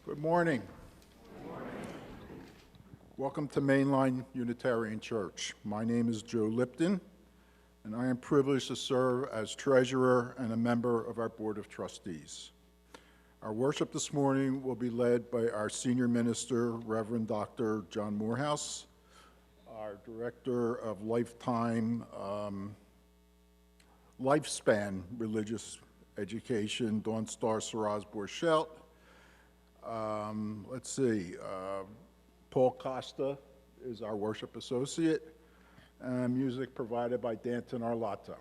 Good morning. Welcome to Mainline Unitarian Church. My name is Joe Lipton, and I am privileged to serve as treasurer and a member of our Board of Trustees. Our worship this morning will be led by our senior minister, Reverend Dr. John Morehouse, our director of lifespan religious education, Dawn Star Saraz Borchelt. Paul Costa is our worship associate, and music provided by Danton Arlato.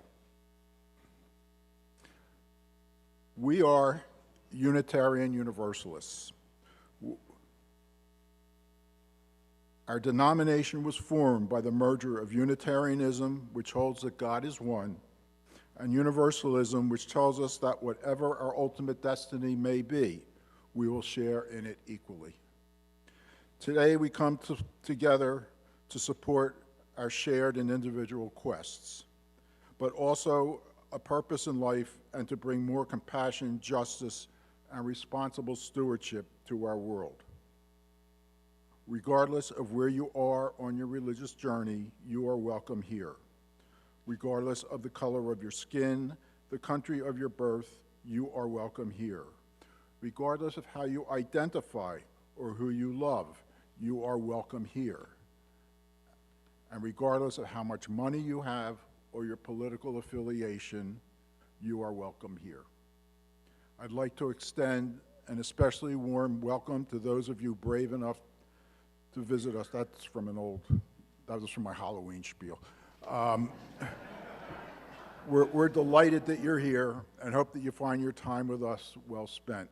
We are Unitarian Universalists. Our denomination was formed by the merger of Unitarianism, which holds that God is one, and Universalism, which tells us that whatever our ultimate destiny may be, we will share in it equally. Today we come together to support our shared and individual quests, but also a purpose in life and to bring more compassion, justice, and responsible stewardship to our world. Regardless of where you are on your religious journey, you are welcome here. Regardless of the color of your skin, the country of your birth, you are welcome here. Regardless of how you identify or who you love, you are welcome here. And regardless of how much money you have or your political affiliation, you are welcome here. I'd like to extend an especially warm welcome to those of you brave enough to visit us. That was from my Halloween spiel. We're delighted that you're here and hope that you find your time with us well spent.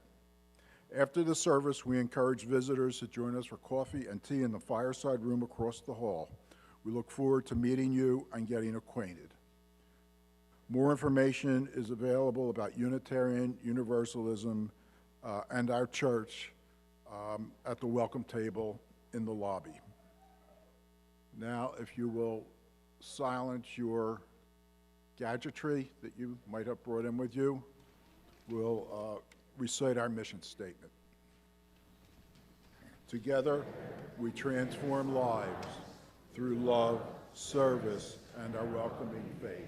After the service, we encourage visitors to join us for coffee and tea in the fireside room across the hall. We look forward to meeting you and getting acquainted. More information is available about Unitarian Universalism and our church at the welcome table in the lobby. Now, if you will silence your gadgetry that you might have brought in with you, we'll recite our mission statement. Together, we transform lives through love, service, and our welcoming faith.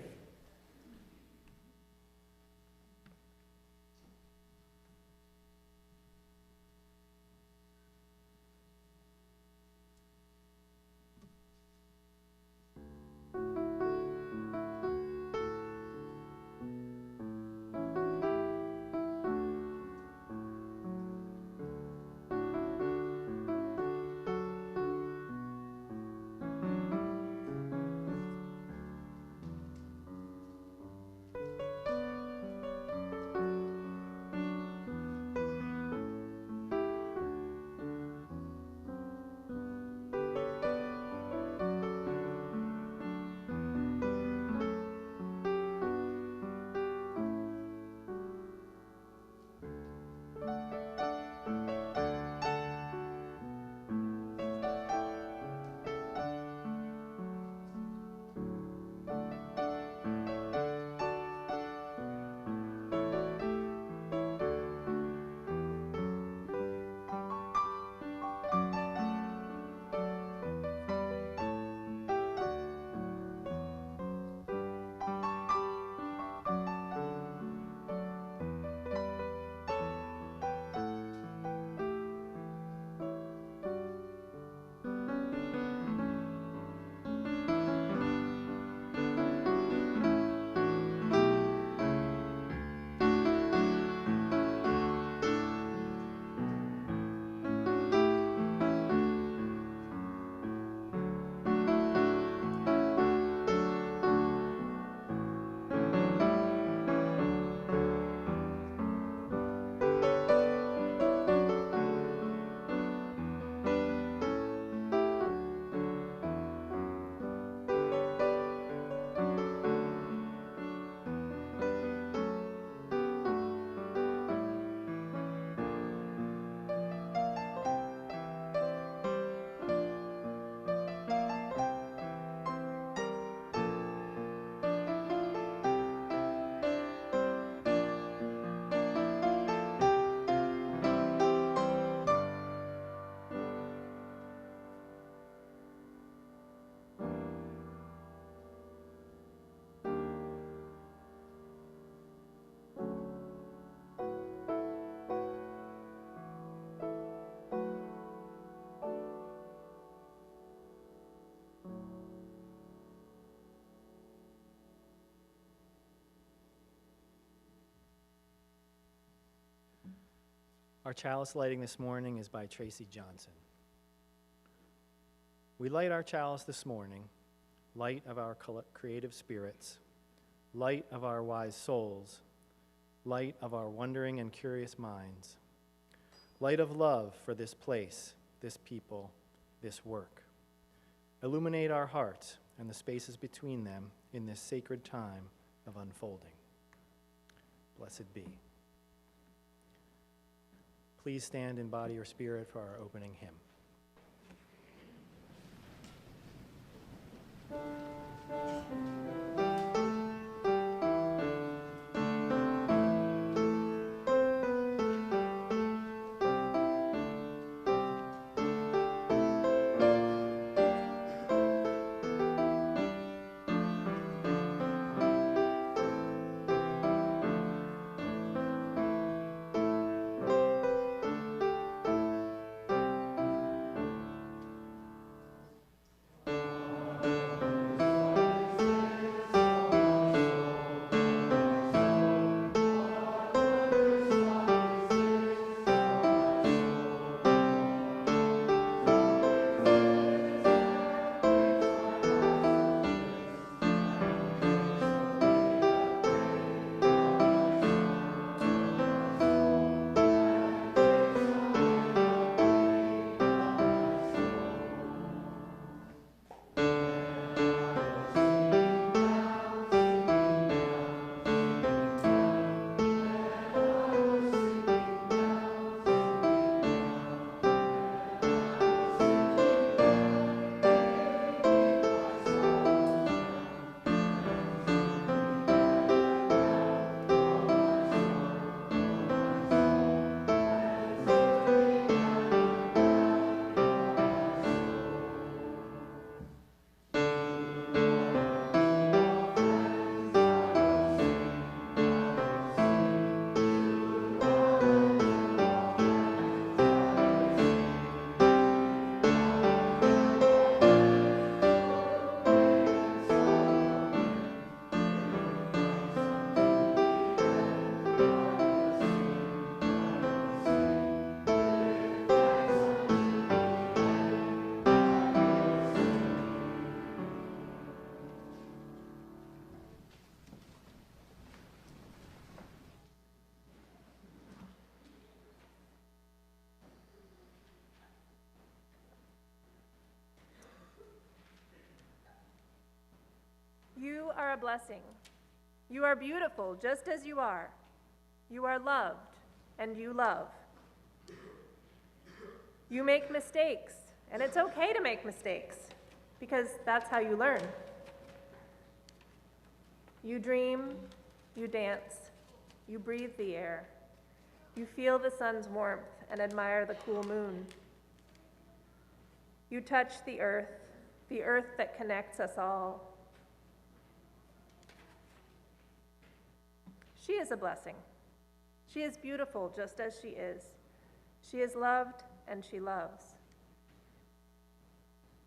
Our chalice lighting this morning is by Tracy Johnson. We light our chalice this morning, light of our creative spirits, light of our wise souls, light of our wondering and curious minds, light of love for this place, this people, this work. Illuminate our hearts and the spaces between them in this sacred time of unfolding. Blessed be. Please stand in body or spirit for our opening hymn. You are a blessing. You are beautiful just as you are. You are loved, and you love. You make mistakes, and it's okay to make mistakes, because that's how you learn. You dream, you dance, you breathe the air. You feel the sun's warmth and admire the cool moon. You touch the earth that connects us all. She is a blessing. She is beautiful just as she is. She is loved and she loves.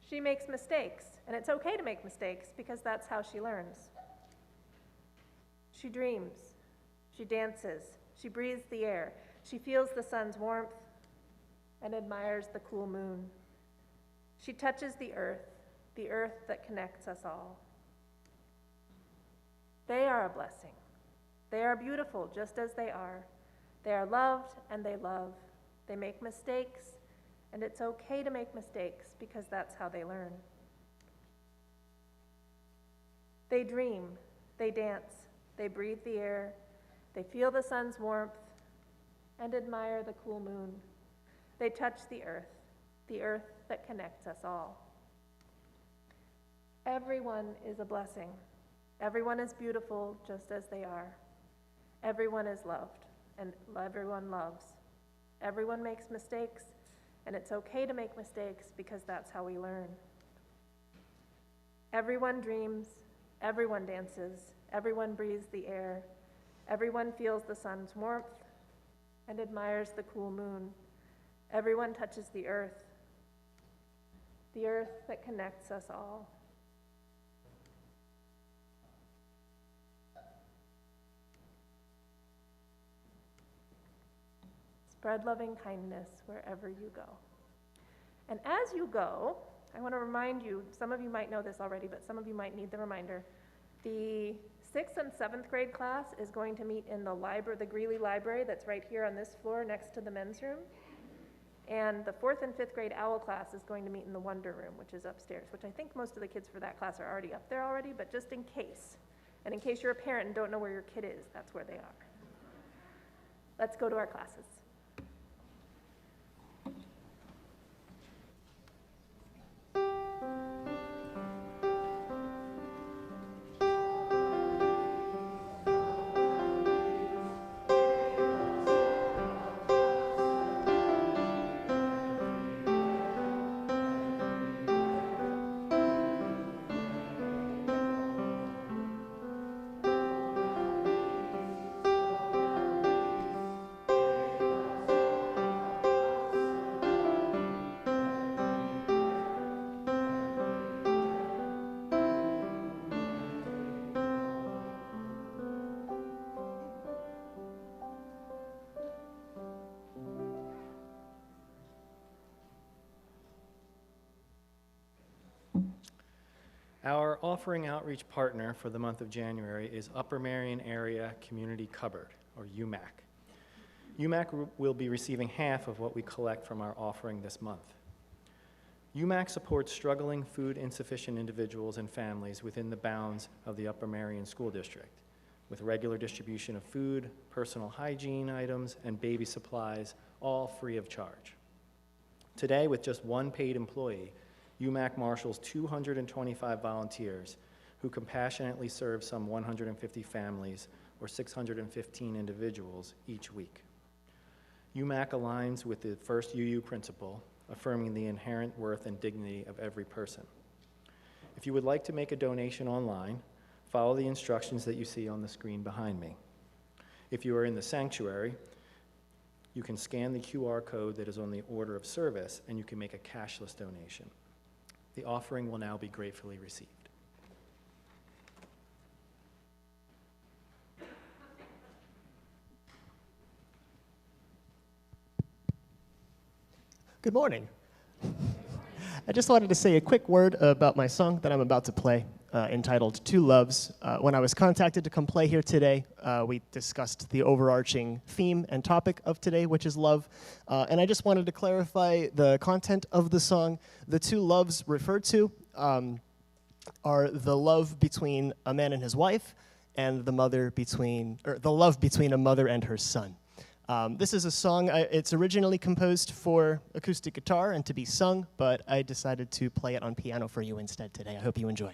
She makes mistakes, and it's okay to make mistakes because that's how she learns. She dreams, she dances, she breathes the air, she feels the sun's warmth and admires the cool moon. She touches the earth that connects us all. They are a blessing. They are beautiful just as they are. They are loved and they love. They make mistakes, and it's okay to make mistakes because that's how they learn. They dream, they dance, they breathe the air, they feel the sun's warmth and admire the cool moon. They touch the earth that connects us all. Everyone is a blessing. Everyone is beautiful just as they are. Everyone is loved, and everyone loves. Everyone makes mistakes, and it's okay to make mistakes because that's how we learn. Everyone dreams, everyone dances, everyone breathes the air, everyone feels the sun's warmth and admires the cool moon. Everyone touches the earth that connects us all. Spread loving kindness wherever you go. And as you go, I want to remind you, some of you might know this already, but some of you might need the reminder. The 6th and 7th grade class is going to meet in the library, the Greeley Library that's right here on this floor next to the men's room. And the 4th and 5th grade OWL class is going to meet in the Wonder Room, which is upstairs, which I think most of the kids for that class are already up there already, but just in case. And in case you're a parent and don't know where your kid is, that's where they are. Let's go to our classes. Our offering outreach partner for the month of January is Upper Marion Area Community Cupboard, or UMAC. UMAC will be receiving half of what we collect from our offering this month. UMAC supports struggling food insufficient individuals and families within the bounds of the Upper Marion School District, with regular distribution of food, personal hygiene items, and baby supplies, all free of charge. Today, with just one paid employee, UMAC marshals 225 volunteers who compassionately serve some 150 families or 615 individuals each week. UMAC aligns with the first UU principle, affirming the inherent worth and dignity of every person. If you would like to make a donation online, follow the instructions that you see on the screen behind me. If you are in the sanctuary, you can scan the QR code that is on the order of service and you can make a cashless donation. The offering will now be gratefully received. Good morning. I just wanted to say a quick word about my song that I'm about to play, entitled Two Loves. When I was contacted to come play here today, we discussed the overarching theme and topic of today, which is love. And I just wanted to clarify the content of the song. The two loves referred to are the love between a man and his wife, and the love between a mother and her son. This is a song, it's originally composed for acoustic guitar and to be sung, but I decided to play it on piano for you instead today. I hope you enjoy.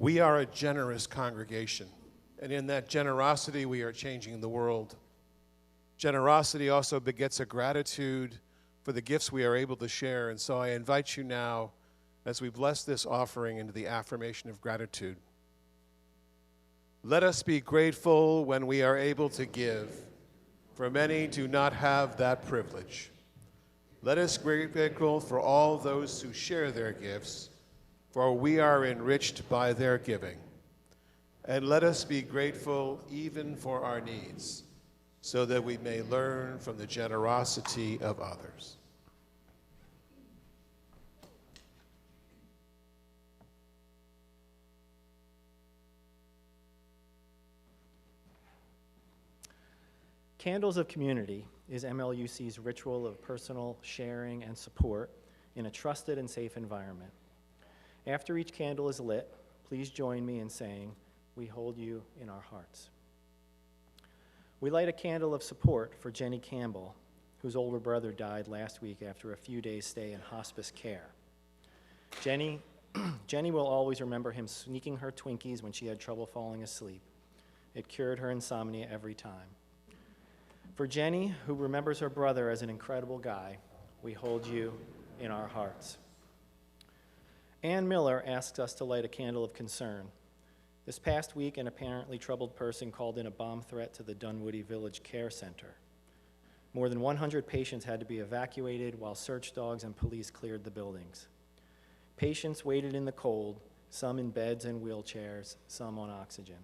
We are a generous congregation, and in that generosity, we are changing the world. Generosity also begets a gratitude for the gifts we are able to share, and so I invite you now, as we bless this offering, into the affirmation of gratitude. Let us be grateful when we are able to give, for many do not have that privilege. Let us be grateful for all those who share their gifts, for we are enriched by their giving. And let us be grateful even for our needs, so that we may learn from the generosity of others. Candles of Community is MLUC's ritual of personal sharing and support in a trusted and safe environment. After each candle is lit, please join me in saying, "We hold you in our hearts." We light a candle of support for Jenny Campbell, whose older brother died last week after a few days' stay in hospice care. Jenny will always remember him sneaking her Twinkies when she had trouble falling asleep. It cured her insomnia every time. For Jenny, who remembers her brother as an incredible guy, we hold you in our hearts. Ann Miller asks us to light a candle of concern. This past week, an apparently troubled person called in a bomb threat to the Dunwoody Village Care Center. More than 100 patients had to be evacuated while search dogs and police cleared the buildings. Patients waited in the cold, some in beds and wheelchairs, some on oxygen.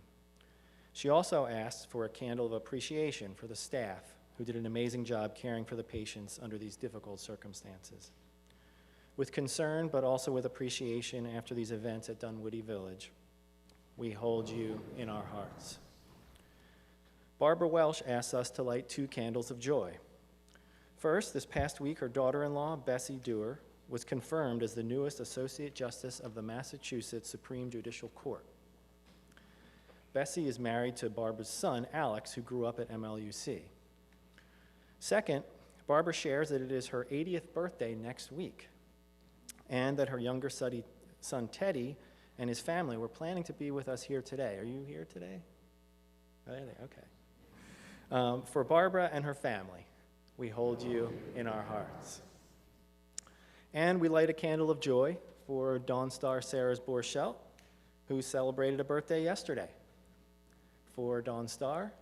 She also asked for a candle of appreciation for the staff who did an amazing job caring for the patients under these difficult circumstances. With concern, but also with appreciation after these events at Dunwoody Village, we hold you in our hearts. Barbara Welsh asks us to light 2 candles of joy. First, this past week, her daughter-in-law, Bessie Dewar, was confirmed as the newest Associate Justice of the Massachusetts Supreme Judicial Court. Bessie is married to Barbara's son, Alex, who grew up at MLUC. Second, Barbara shares that it is her 80th birthday next week, and that her younger son, Teddy, and his family were planning to be with us here today. Are you here today? Oh, okay. For Barbara and her family, we hold you in our hearts. And we light a candle of joy for Dawn Star Sarah's Borchelt, who celebrated a birthday yesterday. For Dawn Star,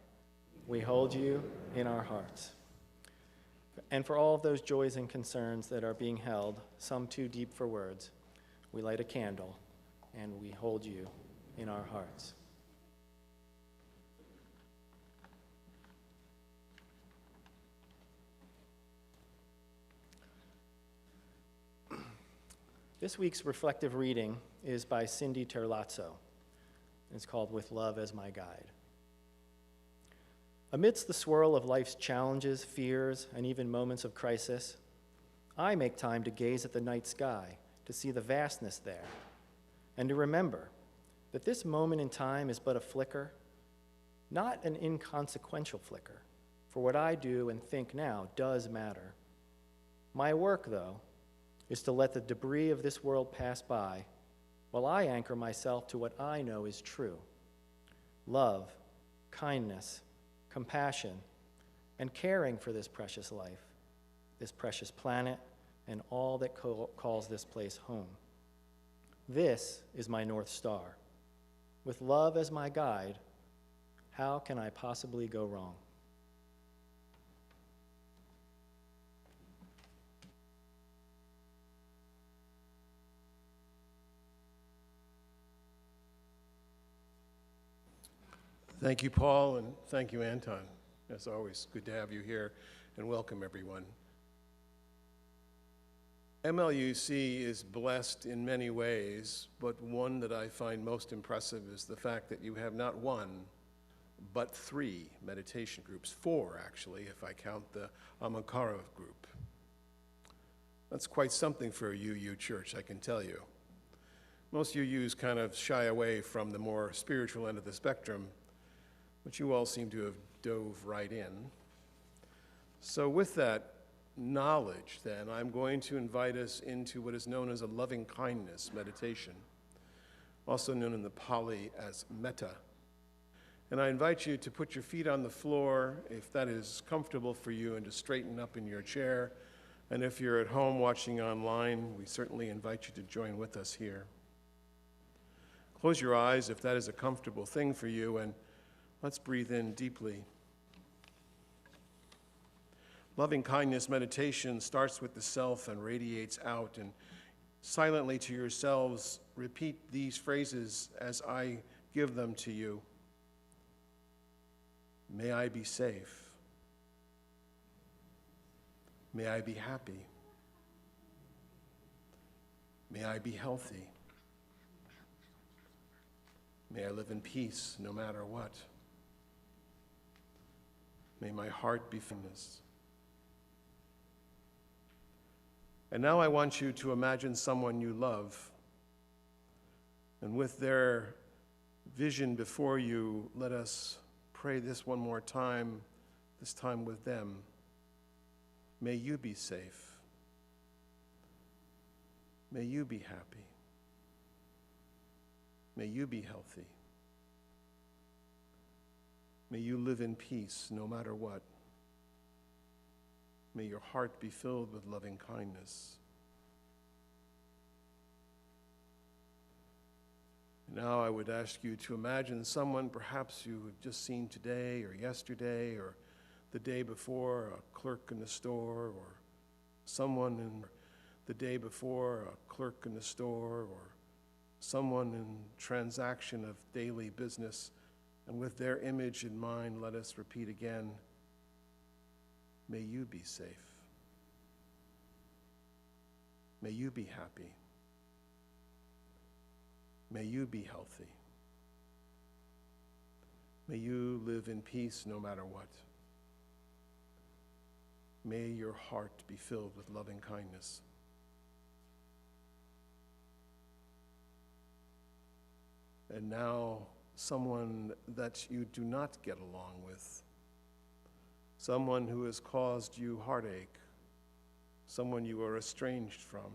we hold you in our hearts. And for all of those joys and concerns that are being held, some too deep for words, we light a candle and we hold you in our hearts. This week's reflective reading is by Cindy Terlazzo. It's called With Love as My Guide. Amidst the swirl of life's challenges, fears, and even moments of crisis, I make time to gaze at the night sky, to see the vastness there, and to remember that this moment in time is but a flicker, not an inconsequential flicker, for what I do and think now does matter. My work, though, is to let the debris of this world pass by while I anchor myself to what I know is true: love, kindness, compassion, and caring for this precious life, this precious planet, and all that calls this place home. This is my North Star. With love as my guide, how can I possibly go wrong? Thank you, Paul, and thank you, Anton. As always, good to have you here, and welcome, everyone. MLUC is blessed in many ways, but one that I find most impressive is the fact that you have not one, but 3 meditation groups, 4 actually, if I count the Amakara group. That's quite something for a UU church, I can tell you. Most UUs kind of shy away from the more spiritual end of the spectrum, but you all seem to have dove right in. So with that knowledge, then, I'm going to invite us into what is known as a loving kindness meditation, also known in the Pali as metta. And I invite you to put your feet on the floor if that is comfortable for you, and to straighten up in your chair. And if you're at home watching online, we certainly invite you to join with us here. Close your eyes if that is a comfortable thing for you, and let's breathe in deeply. Loving kindness meditation starts with the self and radiates out, and silently to yourselves repeat these phrases as I give them to you. May I be safe. May I be happy. May I be healthy. May I live in peace no matter what. May my heart be fullness. And now I want you to imagine someone you love, and with their vision before you, let us pray this one more time, this time with them. May you be safe. May you be happy. May you be healthy. May you live in peace no matter what. May your heart be filled with loving kindness. Now I would ask you to imagine someone perhaps you have just seen today or yesterday or the day before, a clerk in the store, or someone in the day before, a clerk in the store, or someone in transaction of daily business. And with their image in mind, let us repeat again, may you be safe. May you be happy. May you be healthy. May you live in peace no matter what. May your heart be filled with loving kindness. And now, someone that you do not get along with, someone who has caused you heartache, someone you are estranged from,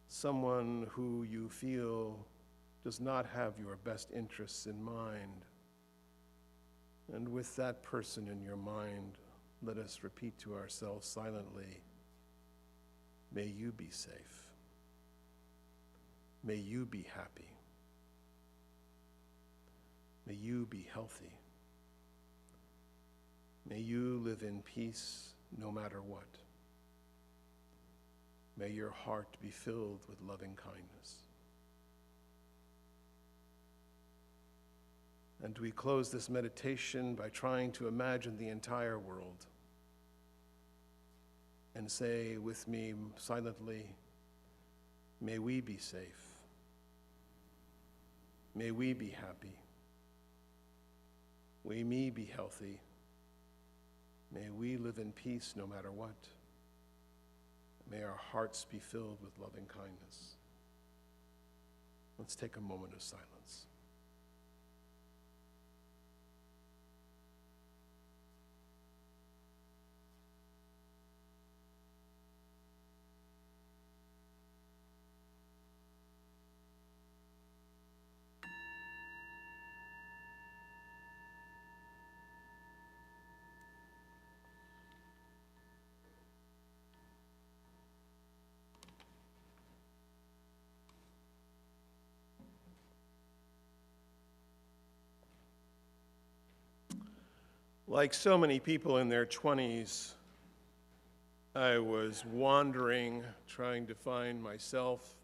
someone who you feel does not have your best interests in mind. And with that person in your mind, let us repeat to ourselves silently, may you be safe. May you be happy. May you be healthy. May you live in peace no matter what. May your heart be filled with loving kindness. And we close this meditation by trying to imagine the entire world and say with me silently, may we be safe. May we be happy. May we be healthy. May we live in peace no matter what. May our hearts be filled with loving kindness. Let's take a moment of silence. Like so many people in their 20s, I was wandering, trying to find myself,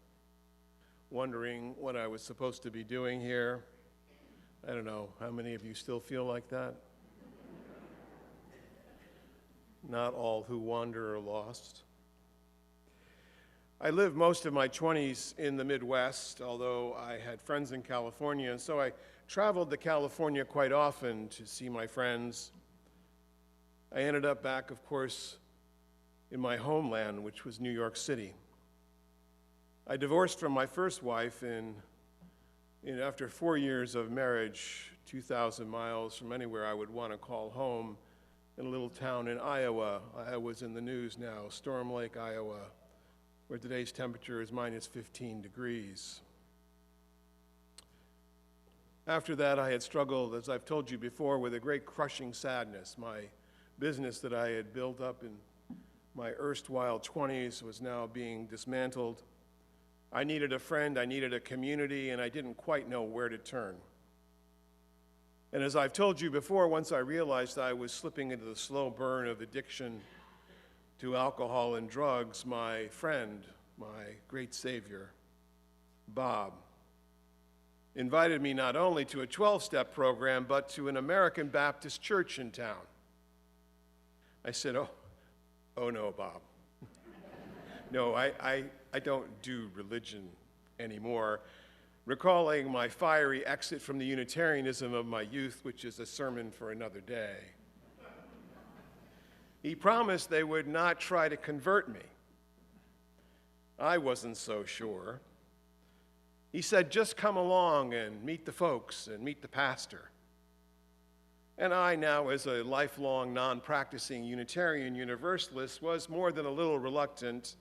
wondering what I was supposed to be doing here. I don't know, how many of you still feel like that? Not all who wander are lost. I lived most of my 20s in the Midwest, although I had friends in California, and so I traveled to California quite often to see my friends. I ended up back, of course, in my homeland, which was New York City. I divorced from my first wife after 4 years of marriage, 2,000 miles from anywhere I would want to call home, in a little town in Iowa. Iowa's in the news now, Storm Lake, Iowa, where today's temperature is minus 15 degrees. After that, I had struggled, as I've told you before, with a great crushing sadness. My business that I had built up in my erstwhile 20s was now being dismantled. I needed a friend, I needed a community, and I didn't quite know where to turn. And as I've told you before, once I realized I was slipping into the slow burn of addiction to alcohol and drugs, my friend, my great savior, Bob, invited me not only to a 12-step program, but to an American Baptist church in town. I said, oh no, Bob. No, I don't do religion anymore, recalling my fiery exit from the Unitarianism of my youth, which is a sermon for another day. He promised they would not try to convert me. I wasn't so sure. He said, just come along and meet the folks and meet the pastor. And I now, as a lifelong non-practicing Unitarian Universalist, was more than a little reluctant,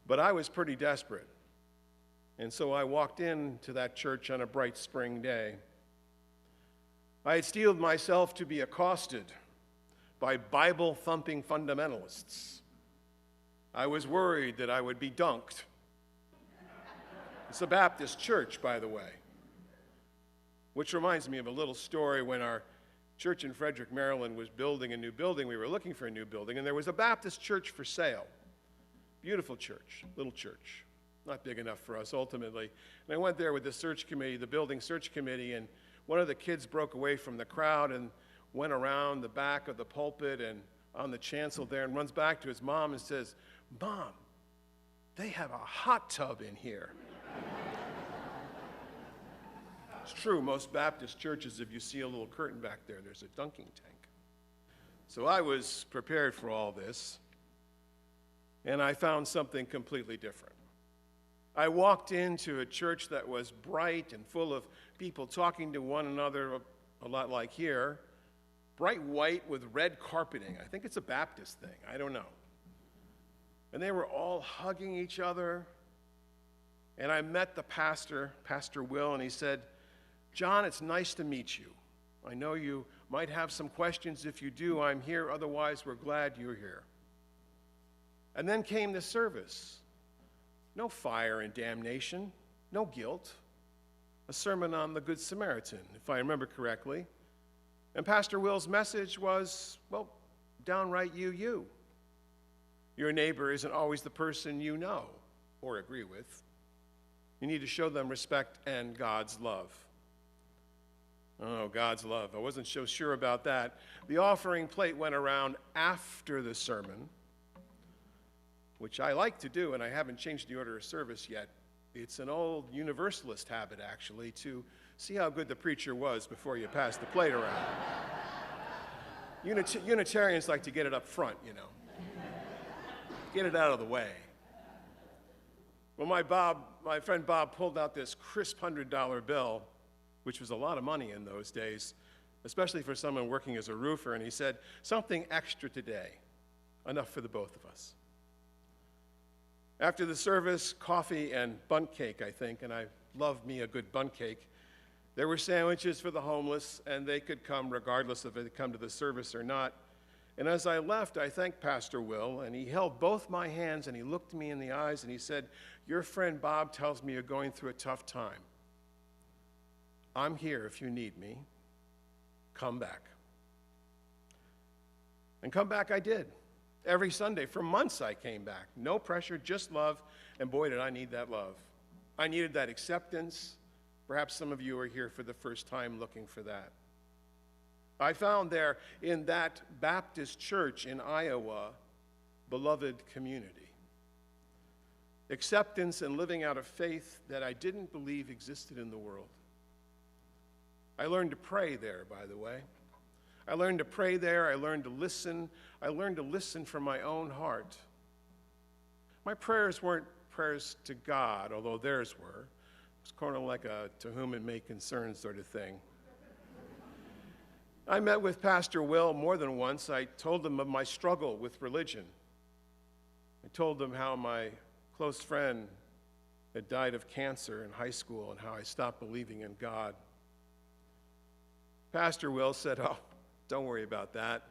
but I was pretty desperate. And so I walked into that church on a bright spring day. I had steeled myself to be accosted by Bible-thumping fundamentalists. I was worried that I would be dunked. It's a Baptist church, by the way, which reminds me of a little story. When our church in Frederick, Maryland was building a new building, we were looking for a new building, and there was a Baptist church for sale. Beautiful church, little church, not big enough for us ultimately. And I went there with the search committee, the building search committee, and one of the kids broke away from the crowd and went around the back of the pulpit and on the chancel there and runs back to his mom and says, "Mom, they have a hot tub in here." It's true, most Baptist churches, if you see a little curtain back there, there's a dunking tank. So I was prepared for all this, and I found something completely different. I walked into a church that was bright and full of people talking to one another, a lot like here, bright white with red carpeting. I think it's a Baptist thing, I don't know. And they were all hugging each other. And I met the pastor, Pastor Will, and he said, "John, it's nice to meet you. I know you might have some questions. If you do, I'm here. Otherwise, we're glad you're here." And then came the service. No fire and damnation, no guilt. A sermon on the Good Samaritan, if I remember correctly. And Pastor Will's message was, well, downright you. Your neighbor isn't always the person you know or agree with. You need to show them respect and God's love. Oh, God's love. I wasn't so sure about that. The offering plate went around after the sermon, which I like to do, and I haven't changed the order of service yet. It's an old Universalist habit, actually, to see how good the preacher was before you pass the plate around. Unitarians like to get it up front, you know. Get it out of the way. Well, my friend Bob pulled out this crisp $100 bill, which was a lot of money in those days, especially for someone working as a roofer, and he said, "Something extra today, enough for the both of us." After the service, coffee and bundt cake, I think, and I love me a good bundt cake. There were sandwiches for the homeless, and they could come regardless if they come to the service or not. And as I left, I thanked Pastor Will, and he held both my hands, and he looked me in the eyes, and he said, "Your friend Bob tells me you're going through a tough time. I'm here if you need me. Come back." And come back I did. Every Sunday, for months I came back. No pressure, just love, and boy, did I need that love. I needed that acceptance. Perhaps some of you are here for the first time looking for that. I found there in that Baptist church in Iowa, beloved community. Acceptance and living out of faith that I didn't believe existed in the world. I learned to pray there, by the way. I learned to pray there. I learned to listen. I learned to listen from my own heart. My prayers weren't prayers to God, although theirs were. It was kind of like a to whom it may concern sort of thing. I met with Pastor Will more than once. I told him of my struggle with religion. I told him how my close friend had died of cancer in high school and how I stopped believing in God. Pastor Will said, "Oh, don't worry about that.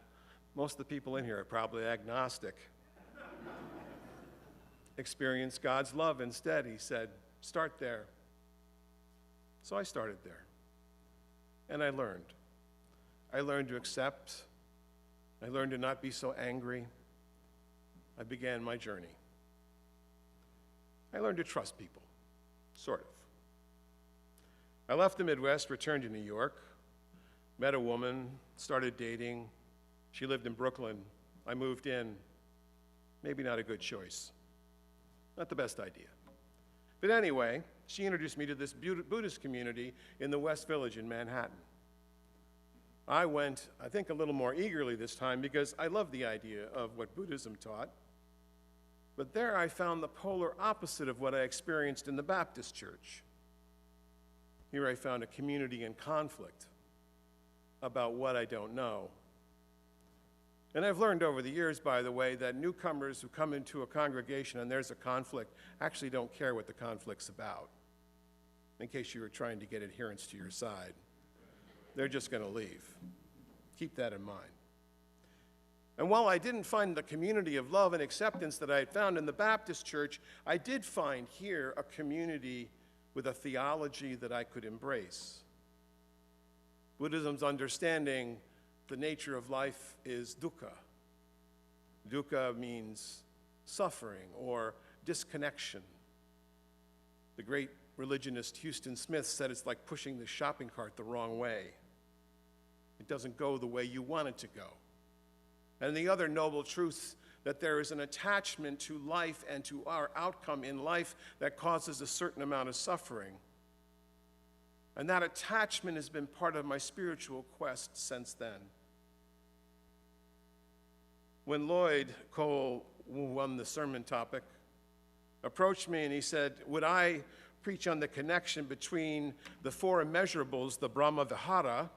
Most of the people in here are probably agnostic." Experience God's love instead, he said. Start there. So I started there. And I learned. I learned to accept. I learned to not be so angry. I began my journey. I learned to trust people, sort of. I left the Midwest, returned to New York, met a woman, started dating. She lived in Brooklyn. I moved in. Maybe not a good choice. Not the best idea. But anyway, she introduced me to this Buddhist community in the West Village in Manhattan. I went, I think, a little more eagerly this time because I love the idea of what Buddhism taught. But there I found the polar opposite of what I experienced in the Baptist church. Here I found a community in conflict about what I don't know. And I've learned over the years, by the way, that newcomers who come into a congregation and there's a conflict actually don't care what the conflict's about, in case you were trying to get adherents to your side. They're just going to leave. Keep that in mind. And while I didn't find the community of love and acceptance that I had found in the Baptist church, I did find here a community with a theology that I could embrace. Buddhism's understanding the nature of life is dukkha. Dukkha means suffering or disconnection. The great religionist Houston Smith said it's like pushing the shopping cart the wrong way. It doesn't go the way you want it to go. And the other noble truth that there is an attachment to life and to our outcome in life that causes a certain amount of suffering. And that attachment has been part of my spiritual quest since then. When Lloyd Cole, who won the sermon topic, approached me and he said, would I preach on the connection between the four immeasurables, the Brahma Vihara,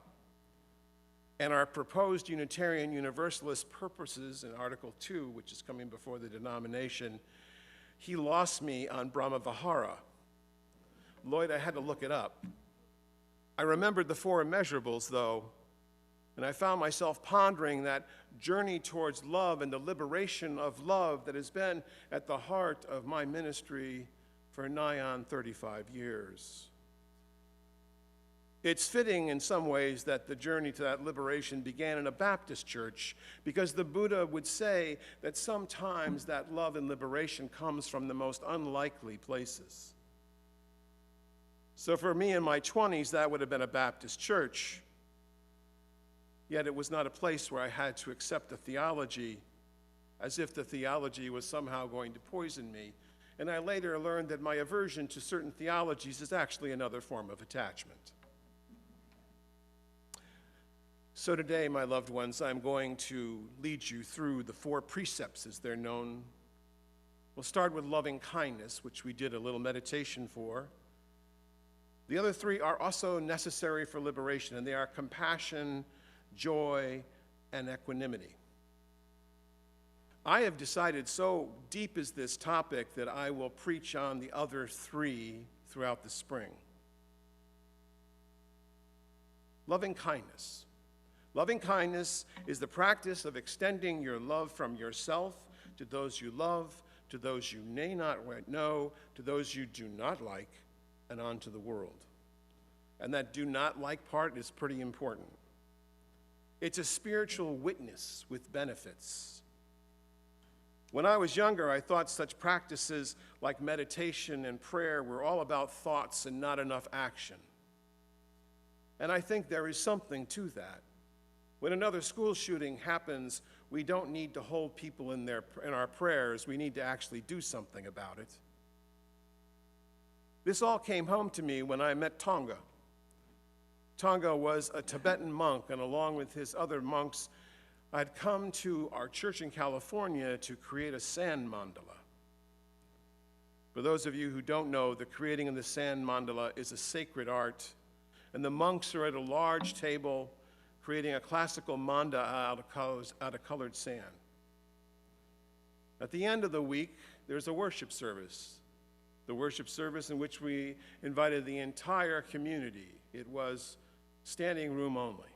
and our proposed Unitarian Universalist purposes in Article 2, which is coming before the denomination, he lost me on Brahma Vihara. Lloyd, I had to look it up. I remembered the four immeasurables, though, and I found myself pondering that journey towards love and the liberation of love that has been at the heart of my ministry for nigh on 35 years. It's fitting in some ways that the journey to that liberation began in a Baptist church, because the Buddha would say that sometimes that love and liberation comes from the most unlikely places. So for me in my 20s, that would have been a Baptist church. Yet it was not a place where I had to accept a theology as if the theology was somehow going to poison me. And I later learned that my aversion to certain theologies is actually another form of attachment. So today, my loved ones, I'm going to lead you through the four precepts as they're known. We'll start with loving kindness, which we did a little meditation for. The other three are also necessary for liberation, and they are compassion, joy, and equanimity. I have decided, so deep is this topic, that I will preach on the other three throughout the spring. Loving kindness. Loving kindness is the practice of extending your love from yourself to those you love, to those you may not know, to those you do not like, and on to the world. And that do not like part is pretty important. It's a spiritual witness with benefits. When I was younger, I thought such practices like meditation and prayer were all about thoughts and not enough action. And I think there is something to that. When another school shooting happens, we don't need to hold people in our prayers. We need to actually do something about it. This all came home to me when I met Tonga. Tonga was a Tibetan monk, and along with his other monks, I'd come to our church in California to create a sand mandala. For those of you who don't know, the creating of the sand mandala is a sacred art, and the monks are at a large table creating a classical manda out of colored sand. At the end of the week, there's a worship service. The worship service in which we invited the entire community. It was standing room only.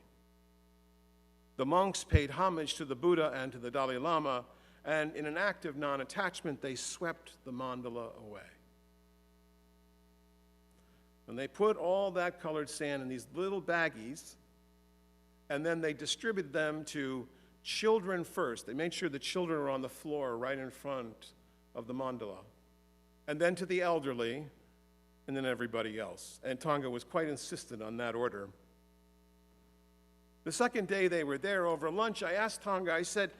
The monks paid homage to the Buddha and to the Dalai Lama, and in an act of non-attachment, they swept the mandala away. And they put all that colored sand in these little baggies, and then they distributed them to children first. They made sure the children were on the floor right in front of the mandala, and then to the elderly, and then everybody else. And Tonga was quite insistent on that order. The second day they were there over lunch, I asked Tonga, I said,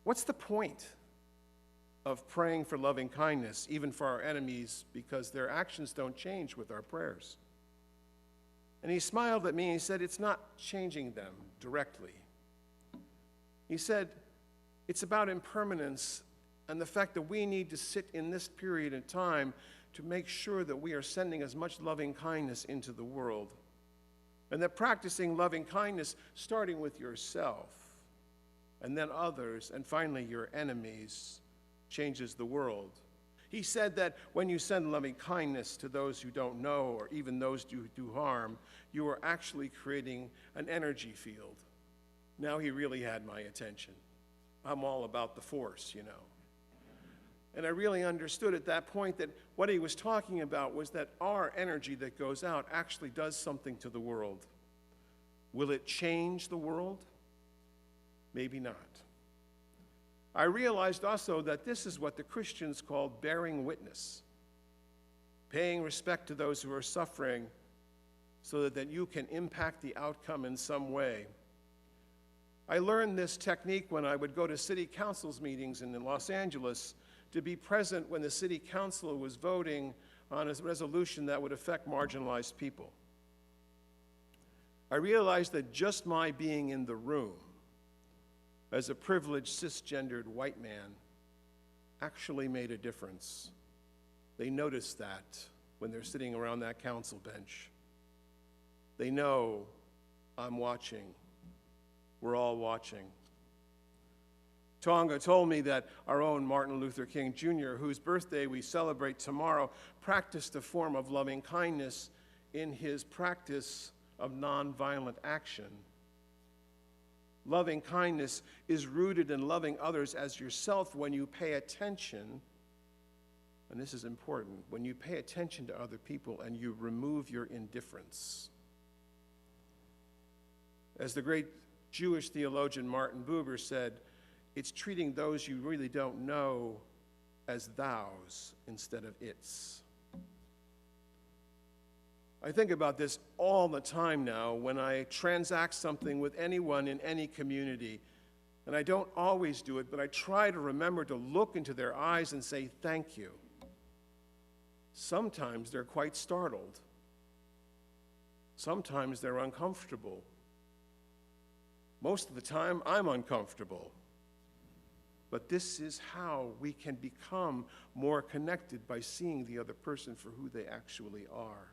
what's the point of praying for loving kindness, even for our enemies, because their actions don't change with our prayers? And he smiled at me and he said, it's not changing them directly. He said, it's about impermanence and the fact that we need to sit in this period of time to make sure that we are sending as much loving kindness into the world. And that practicing loving kindness, starting with yourself, and then others, and finally your enemies, changes the world. He said that when you send loving kindness to those you don't know, or even those who do harm, you are actually creating an energy field. Now he really had my attention. I'm all about the force, you know. And I really understood at that point that what he was talking about was that our energy that goes out actually does something to the world. Will it change the world? Maybe not. I realized also that this is what the Christians called bearing witness, paying respect to those who are suffering so that you can impact the outcome in some way. I learned this technique when I would go to city council's meetings in Los Angeles to be present when the city council was voting on a resolution that would affect marginalized people. I realized that just my being in the room as a privileged cisgendered white man actually made a difference. They notice that when they're sitting around that council bench. They know I'm watching. We're all watching. Tonga told me that our own Martin Luther King Jr., whose birthday we celebrate tomorrow, practiced a form of loving kindness in his practice of nonviolent action. Loving kindness is rooted in loving others as yourself when you pay attention, and this is important, when you pay attention to other people and you remove your indifference. As the great Jewish theologian Martin Buber said, it's treating those you really don't know as thous instead of its. I think about this all the time now when I transact something with anyone in any community. And I don't always do it, but I try to remember to look into their eyes and say thank you. Sometimes they're quite startled. Sometimes they're uncomfortable. Most of the time, I'm uncomfortable. But this is how we can become more connected, by seeing the other person for who they actually are.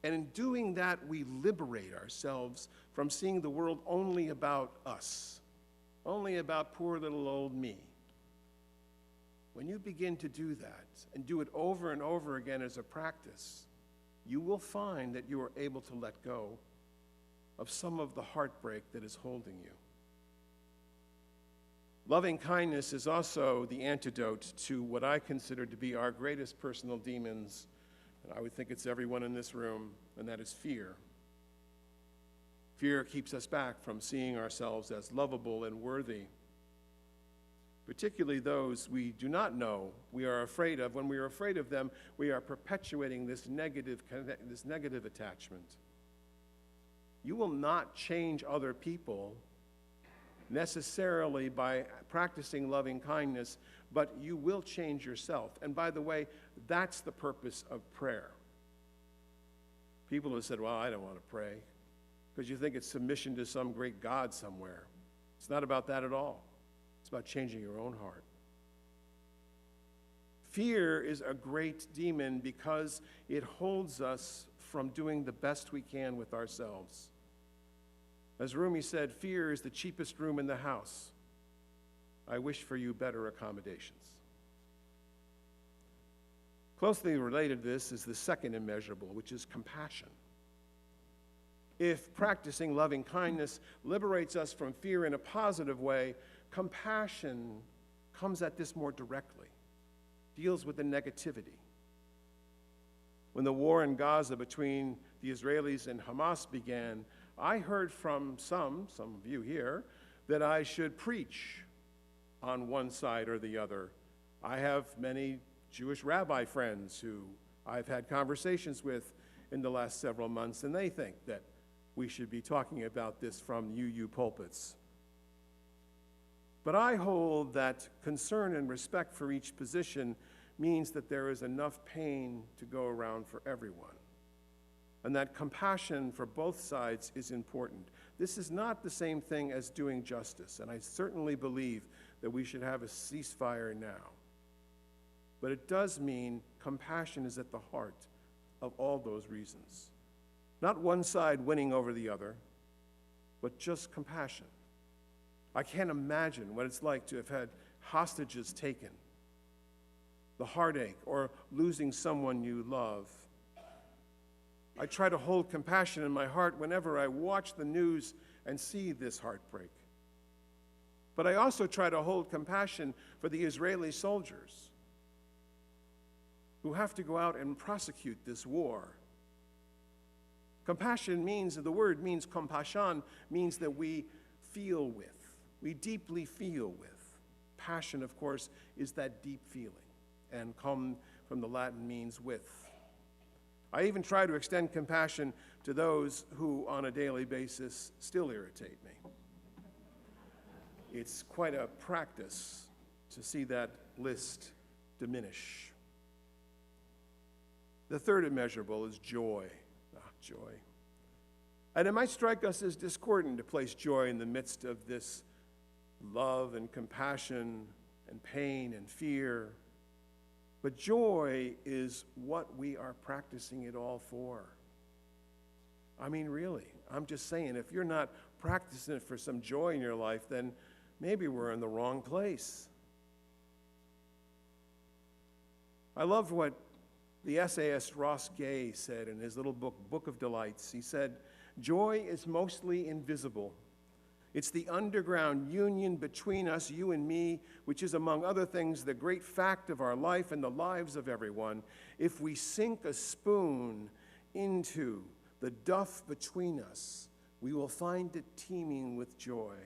And in doing that, we liberate ourselves from seeing the world only about us, only about poor little old me. When you begin to do that and do it over and over again as a practice, you will find that you are able to let go of some of the heartbreak that is holding you. Loving kindness is also the antidote to what I consider to be our greatest personal demons, and I would think it's everyone in this room, and that is fear. Fear keeps us back from seeing ourselves as lovable and worthy, particularly those we do not know we are afraid of. When we are afraid of them, we are perpetuating this negative attachment. You will not change other people necessarily by practicing loving kindness, but you will change yourself. And by the way, that's the purpose of prayer. People have said, well, I don't want to pray, because you think it's submission to some great God somewhere. It's not about that at all. It's about changing your own heart. Fear is a great demon because it holds us from doing the best we can with ourselves. As Rumi said, fear is the cheapest room in the house. I wish for you better accommodations. Closely related to this is the second immeasurable, which is compassion. if practicing loving kindness liberates us from fear in a positive way, compassion comes at this more directly, deals with the negativity. When the war in Gaza between the Israelis and Hamas began, I heard from some of you here, that I should preach on one side or the other. I have many Jewish rabbi friends who I've had conversations with in the last several months, and they think that we should be talking about this from UU pulpits. But I hold that concern and respect for each position means that there is enough pain to go around for everyone, and that compassion for both sides is important. This is not the same thing as doing justice, and I certainly believe that we should have a ceasefire now. But it does mean compassion is at the heart of all those reasons. Not one side winning over the other, but just compassion. I can't imagine what it's like to have had hostages taken, the heartache, or losing someone you love. I try to hold compassion in my heart whenever I watch the news and see this heartbreak. But I also try to hold compassion for the Israeli soldiers who have to go out and prosecute this war. Compassion means, the word means compassion, means that we feel with, we deeply feel with. Passion, of course, is that deep feeling, and come from the Latin means with. I even try to extend compassion to those who, on a daily basis, still irritate me. It's quite a practice to see that list diminish. The third immeasurable is joy. Joy. And it might strike us as discordant to place joy in the midst of this love and compassion and pain and fear. But joy is what we are practicing it all for. I mean, really, I'm just saying, if you're not practicing it for some joy in your life, then maybe we're in the wrong place. I love what the essayist Ross Gay said in his little book, Book of Delights. He said, "Joy is mostly invisible. It's the underground union between us, you and me, which is, among other things, the great fact of our life and the lives of everyone. If we sink a spoon into the duff between us, we will find it teeming with joy.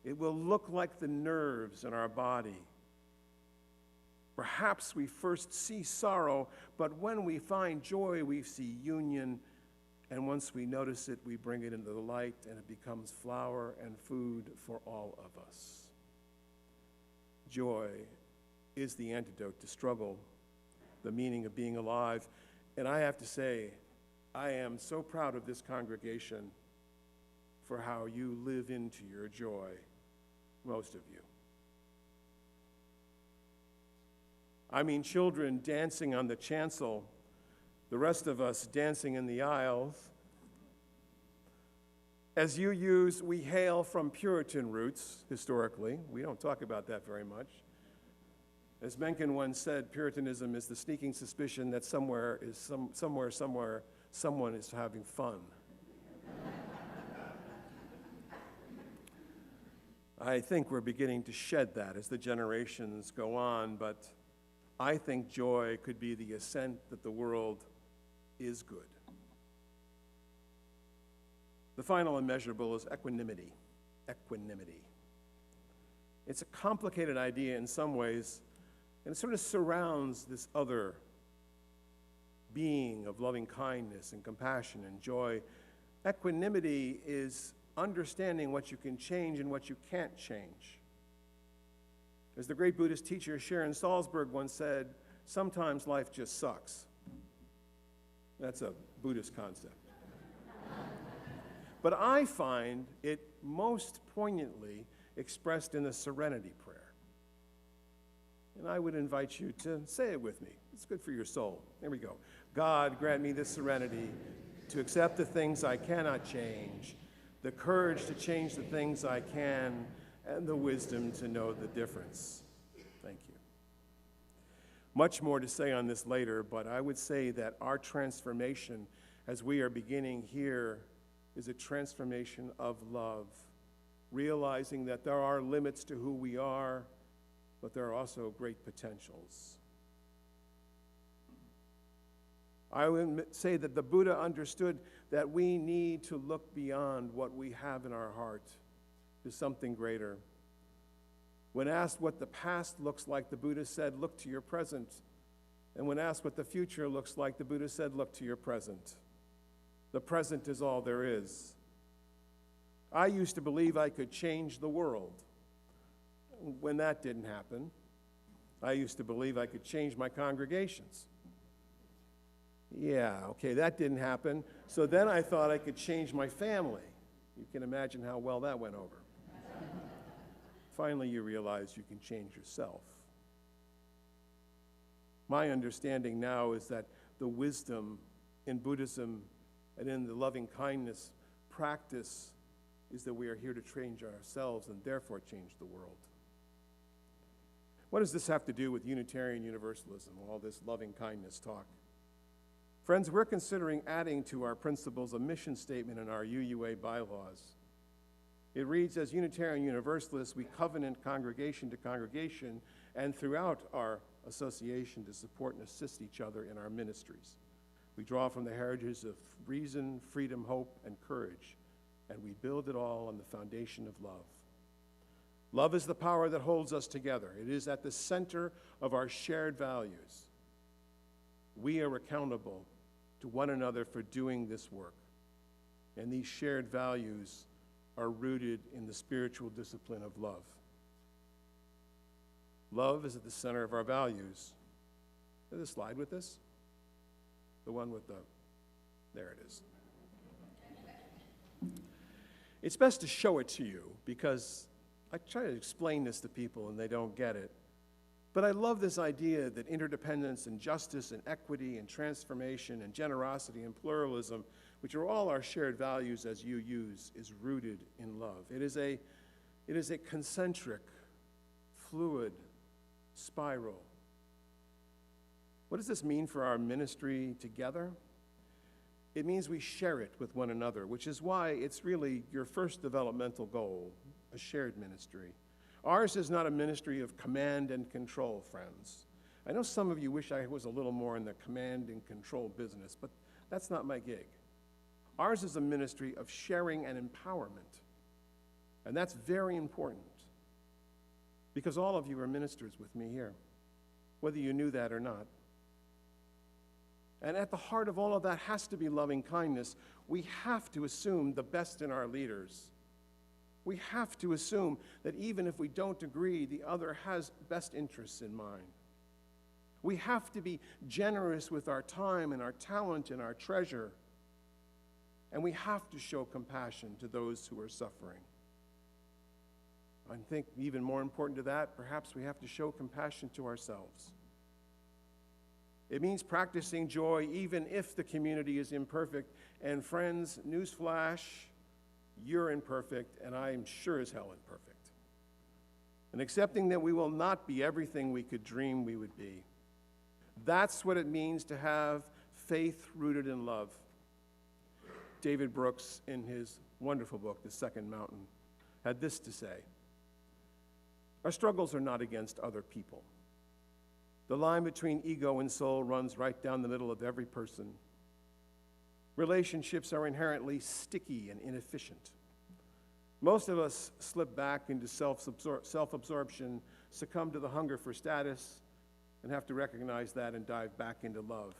It will look like the nerves in our body. Perhaps we first see sorrow, but when we find joy, we see union. And once we notice it, we bring it into the light, and it becomes flour and food for all of us." Joy is the antidote to struggle, the meaning of being alive. And I have to say, I am so proud of this congregation for how you live into your joy, most of you. I mean, children dancing on the chancel, the rest of us dancing in the aisles. As you use, we hail from Puritan roots, historically. We don't talk about that very much. As Mencken once said, Puritanism is the sneaking suspicion that somewhere, someone is having fun. I think we're beginning to shed that as the generations go on, but I think joy could be the assent that the world is good. The final immeasurable is equanimity. Equanimity. It's a complicated idea in some ways, and it sort of surrounds this other being of loving kindness and compassion and joy. Equanimity is understanding what you can change and what you can't change. As the great Buddhist teacher Sharon Salzberg once said, sometimes life just sucks. That's a Buddhist concept. But I find it most poignantly expressed in the Serenity Prayer. And I would invite you to say it with me. It's good for your soul. Here we go. God, grant me the serenity to accept the things I cannot change, the courage to change the things I can, and the wisdom to know the difference. Thank you. Much more to say on this later, but I would say that our transformation, as we are beginning here is a transformation of love, realizing that there are limits to who we are, but there are also great potentials. I would say that the Buddha understood that we need to look beyond what we have in our heart to something greater. When asked what the past looks like, the Buddha said, look to your present. And when asked what the future looks like, the Buddha said, look to your present. The present is all there is. I used to believe I could change the world. When that didn't happen, I used to believe I could change my congregations. Yeah, okay, that didn't happen. So then I thought I could change my family. You can imagine how well that went over. Finally, you realize you can change yourself. My understanding now is that the wisdom in Buddhism and in the loving kindness practice is that we are here to change ourselves and therefore change the world. What does this have to do with Unitarian Universalism, all this loving kindness talk? Friends, we're considering adding to our principles a mission statement in our UUA bylaws. It reads, as Unitarian Universalists, we covenant congregation to congregation and throughout our association to support and assist each other in our ministries. We draw from the heritage of reason, freedom, hope, and courage, and we build it all on the foundation of love. Love is the power that holds us together. It is at the center of our shared values. We are accountable to one another for doing this work, and these shared values are rooted in the spiritual discipline of love. Love is at the center of our values. There's a slide with this? The one with the, there it is. It's best to show it to you because I try to explain this to people and they don't get it. But I love this idea that interdependence and justice and equity and transformation and generosity and pluralism, which are all our shared values as you use, is rooted in love. It is a concentric, fluid spiral. What does this mean for our ministry together? It means we share it with one another, which is why it's really your first developmental goal, a shared ministry. Ours is not a ministry of command and control, friends. I know some of you wish I was a little more in the command and control business, but that's not my gig. Ours is a ministry of sharing and empowerment, and that's very important because all of you are ministers with me here, whether you knew that or not. And at the heart of all of that has to be loving kindness. We have to assume the best in our leaders. We have to assume that even if we don't agree, the other has best interests in mind. We have to be generous with our time and our talent and our treasure. And we have to show compassion to those who are suffering. I think even more important to that, perhaps we have to show compassion to ourselves. It means practicing joy even if the community is imperfect. And friends, newsflash, you're imperfect, and I am sure as hell imperfect. And accepting that we will not be everything we could dream we would be. That's what it means to have faith rooted in love. David Brooks, in his wonderful book, The Second Mountain, had this to say: our struggles are not against other people. The line between ego and soul runs right down the middle of every person. Relationships are inherently sticky and inefficient. Most of us slip back into self-absorption, succumb to the hunger for status, and have to recognize that and dive back into love.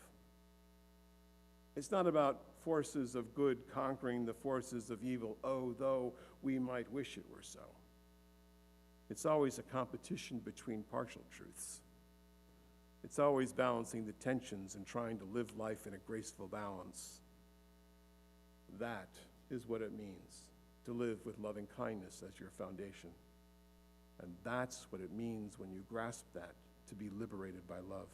It's not about forces of good conquering the forces of evil, although we might wish it were so. It's always a competition between partial truths. It's always balancing the tensions and trying to live life in a graceful balance. That is what it means to live with loving kindness as your foundation. And that's what it means when you grasp that, to be liberated by love.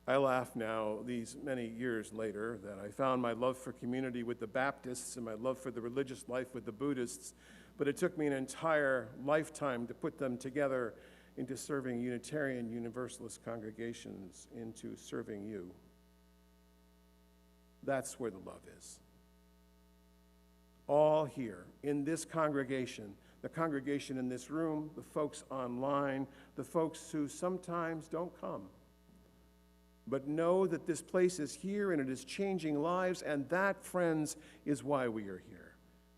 I laugh now, these many years later, that I found my love for community with the Baptists and my love for the religious life with the Buddhists, but it took me an entire lifetime to put them together into serving Unitarian, Universalist congregations, into serving you. That's where the love is. All here in this congregation, the congregation in this room, the folks online, the folks who sometimes don't come, but know that this place is here and it is changing lives, and that, friends, is why we are here.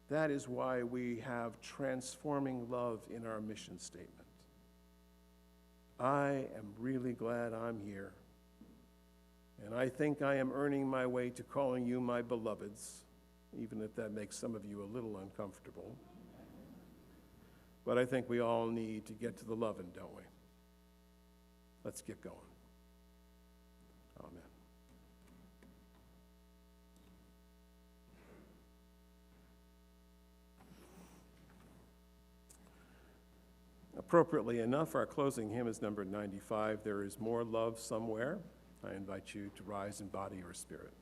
That is why we have transforming love in our mission statement. I am really glad I'm here, and I think I am earning my way to calling you my beloveds, even if that makes some of you a little uncomfortable. But I think we all need to get to the loving, don't we? Let's get going. Amen. Appropriately enough, our closing hymn is number 95, There Is More Love Somewhere. I invite you to rise in body or spirit.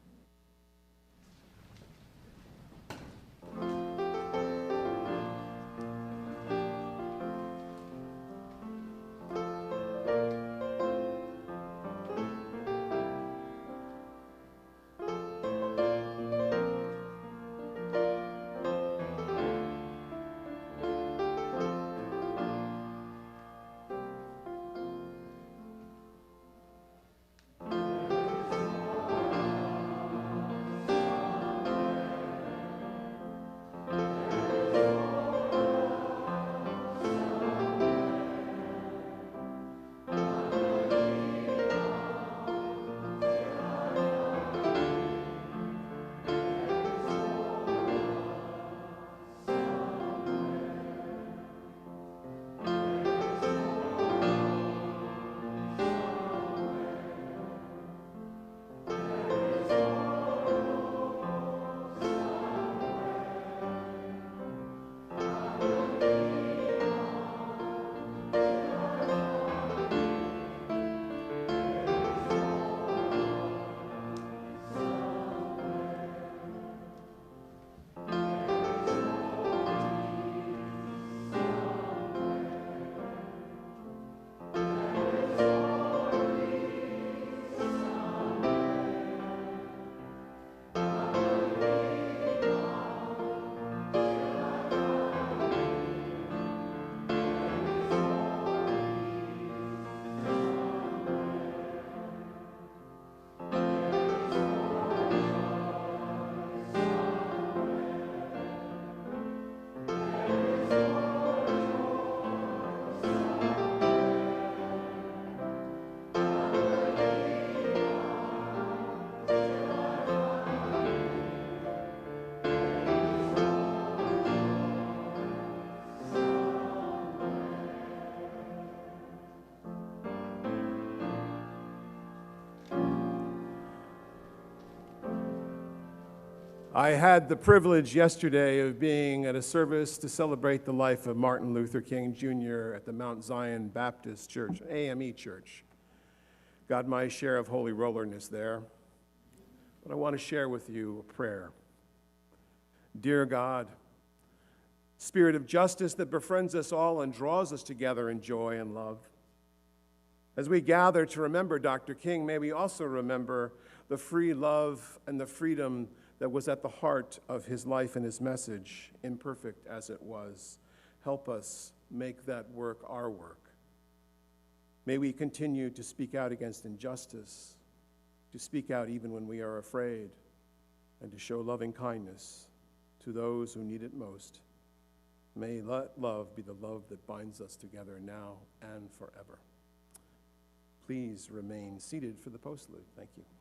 I had the privilege yesterday of being at a service to celebrate the life of Martin Luther King Jr. at the Mount Zion Baptist Church, AME Church. Got my share of holy rollerness there. But I want to share with you a prayer. Dear God, Spirit of justice that befriends us all and draws us together in joy and love, as we gather to remember Dr. King, may we also remember the free love and the freedom that was at the heart of his life and his message, imperfect as it was. Help us make that work our work. May we continue to speak out against injustice, to speak out even when we are afraid, and to show loving kindness to those who need it most. May love be the love that binds us together now and forever. Please remain seated for the postlude. Thank you.